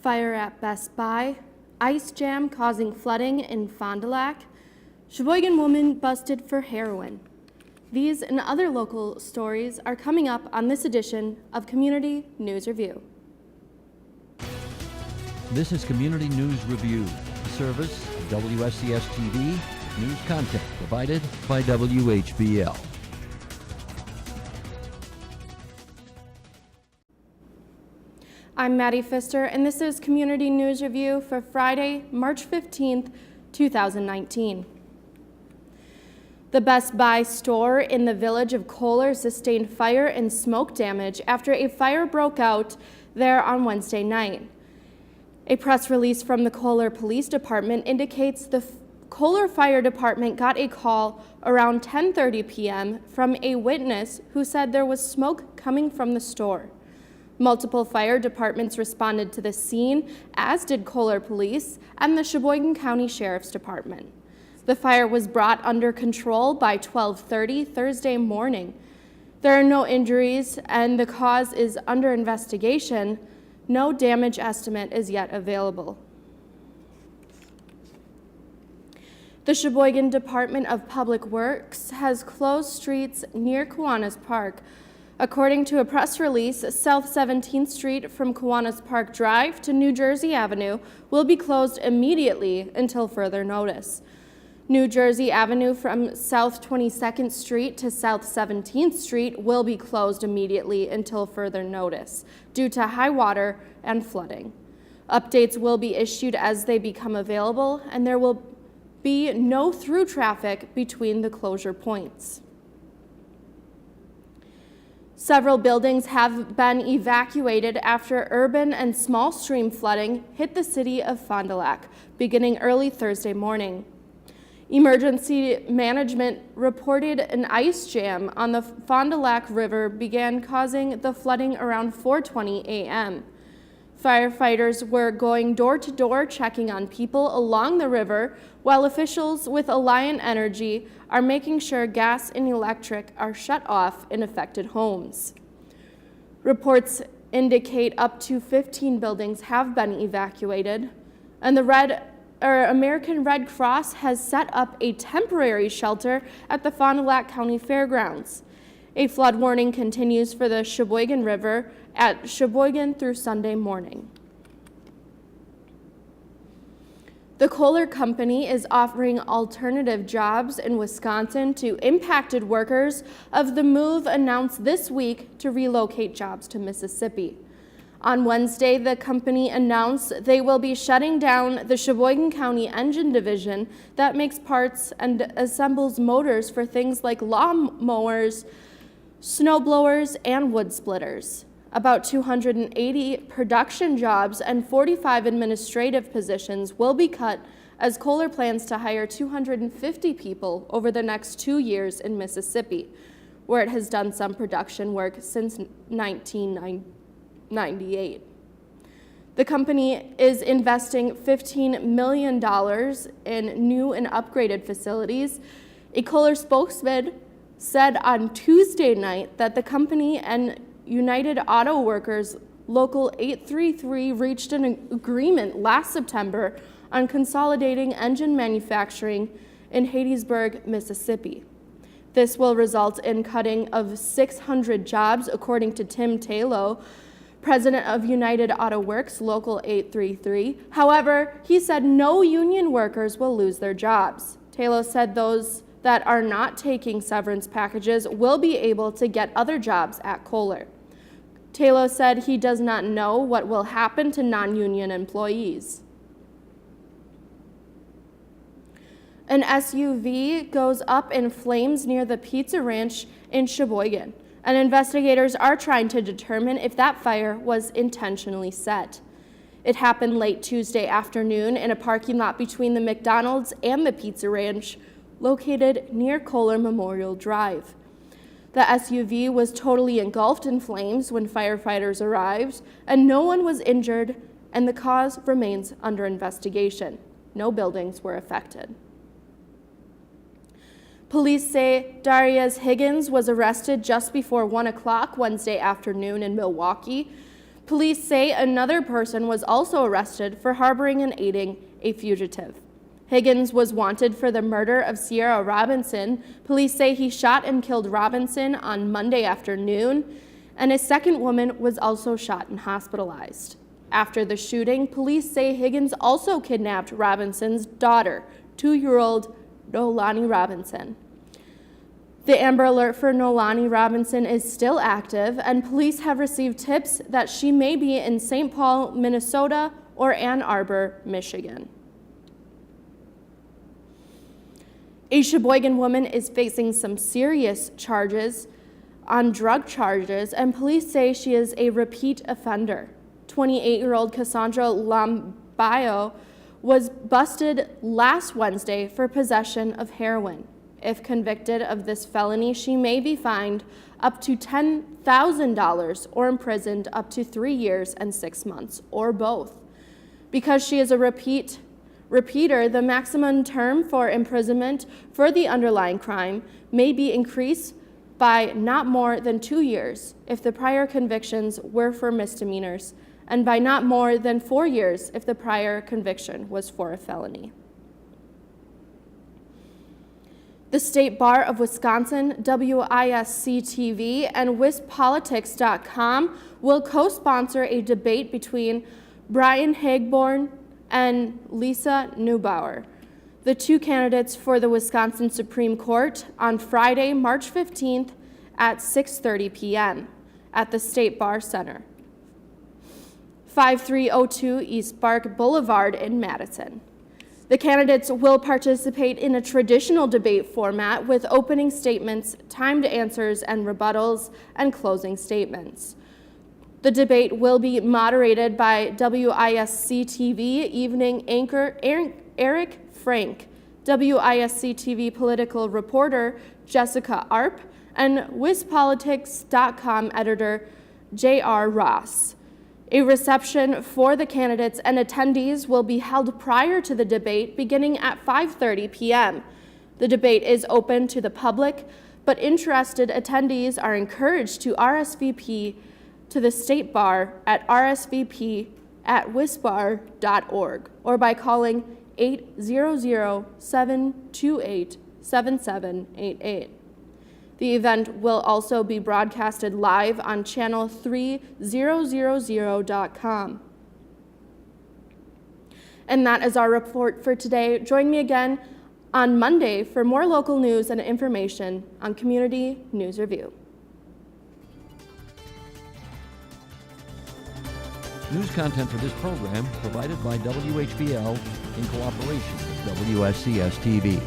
Fire at Best Buy, ice jam causing flooding in Fond du Lac, Sheboygan woman busted for heroin. These and other local stories are coming up on this edition of Community News Review. This is Community News Review, a service of WSCS TV, news content provided by WHBL. I'm Maddie Pfister, and this is Community News Review for Friday, March 15th, 2019. The Best Buy store in the village of Kohler sustained fire and smoke damage after a fire broke out there on Wednesday night. A press release from the Kohler Police Department indicates the Kohler Fire Department got a call around 10:30 p.m. from a witness who said there was smoke coming from the store. Multiple fire departments responded to the scene, as did Kohler Police and the Sheboygan County Sheriff's Department. The fire was brought under control by 12:30 Thursday morning. There are no injuries and the cause is under investigation. No damage estimate is yet available. The Sheboygan Department of Public Works has closed streets near Kiwanis Park. According to a press release, South 17th Street from Kiwanis Park Drive to New Jersey Avenue will be closed immediately until further notice. New Jersey Avenue from South 22nd Street to South 17th Street will be closed immediately until further notice due to high water and flooding. Updates will be issued as they become available, and there will be no through traffic between the closure points. Several buildings have been evacuated after urban and small stream flooding hit the city of Fond du Lac beginning early Thursday morning. Emergency management reported an ice jam on the Fond du Lac River began causing the flooding around 4:20 a.m. Firefighters were going door to door checking on people along the river, while officials with Alliant Energy are making sure gas and electric are shut off in affected homes. Reports indicate up to 15 buildings have been evacuated, and the American Red Cross has set up a temporary shelter at the Fond du Lac County Fairgrounds. A flood warning continues for the Sheboygan River at Sheboygan through Sunday morning. The Kohler Company is offering alternative jobs in Wisconsin to impacted workers of the move announced this week to relocate jobs to Mississippi. On Wednesday, the company announced they will be shutting down the Sheboygan County Engine Division that makes parts and assembles motors for things like lawn mowers, snow blowers, and wood splitters. About 280 production jobs and 45 administrative positions will be cut as Kohler plans to hire 250 people over the next 2 years in Mississippi, where it has done some production work since 1998. The company is investing $15 million in new and upgraded facilities. A Kohler spokesman said on Tuesday night that the company and United Auto Workers Local 833 reached an agreement last September on consolidating engine manufacturing in Hattiesburg, Mississippi. This will result in cutting of 600 jobs, according to Tim Taylor, president of United Auto Works Local 833. However, he said no union workers will lose their jobs. Taylor said those that are not taking severance packages will be able to get other jobs at Kohler. Taylor said he does not know what will happen to non-union employees. An SUV goes up in flames near the Pizza Ranch in Sheboygan, and investigators are trying to determine if that fire was intentionally set. It happened late Tuesday afternoon in a parking lot between the McDonald's and the Pizza Ranch, located near Kohler Memorial Drive. The SUV was totally engulfed in flames when firefighters arrived, and no one was injured, and the cause remains under investigation. No buildings were affected. Police say Darius Higgins was arrested just before 1 o'clock Wednesday afternoon in Milwaukee. Police say another person was also arrested for harboring and aiding a fugitive. Higgins was wanted for the murder of Sierra Robinson. Police say he shot and killed Robinson on Monday afternoon, and a second woman was also shot and hospitalized. After the shooting, police say Higgins also kidnapped Robinson's daughter, 2-year-old Nolani Robinson. The Amber Alert for Nolani Robinson is still active, and police have received tips that she may be in St. Paul, Minnesota, or Ann Arbor, Michigan. A Sheboygan woman is facing some serious charges on drug charges, and police say she is a repeat offender. 28-year-old Cassandra Lambayo was busted last Wednesday for possession of heroin. If convicted of this felony, she may be fined up to $10,000 or imprisoned up to 3 years and 6 months, or both. Because she is a repeater, the maximum term for imprisonment for the underlying crime may be increased by not more than 2 years if the prior convictions were for misdemeanors, and by not more than 4 years if the prior conviction was for a felony. The State Bar of Wisconsin, WISC-TV, and WisPolitics.com will co-sponsor a debate between Brian Hagborn and Lisa Neubauer, the two candidates for the Wisconsin Supreme Court, on Friday, March 15th at 6:30 p.m. at the State Bar Center, 5302 East Bark Boulevard in Madison. The candidates will participate in a traditional debate format with opening statements, timed answers and rebuttals, and closing statements. The debate will be moderated by WISC-TV evening anchor Eric Frank, WISC-TV political reporter Jessica Arp, and WisPolitics.com editor J.R. Ross. A reception for the candidates and attendees will be held prior to the debate beginning at 5:30 p.m. The debate is open to the public, but interested attendees are encouraged to RSVP to the State Bar at rsvp@wisbar.org or by calling 800-728-7788. The event will also be broadcasted live on channel 3000.com. And that is our report for today. Join me again on Monday for more local news and information on Community News Review. News content for this program provided by WHBL in cooperation with WSCS-TV.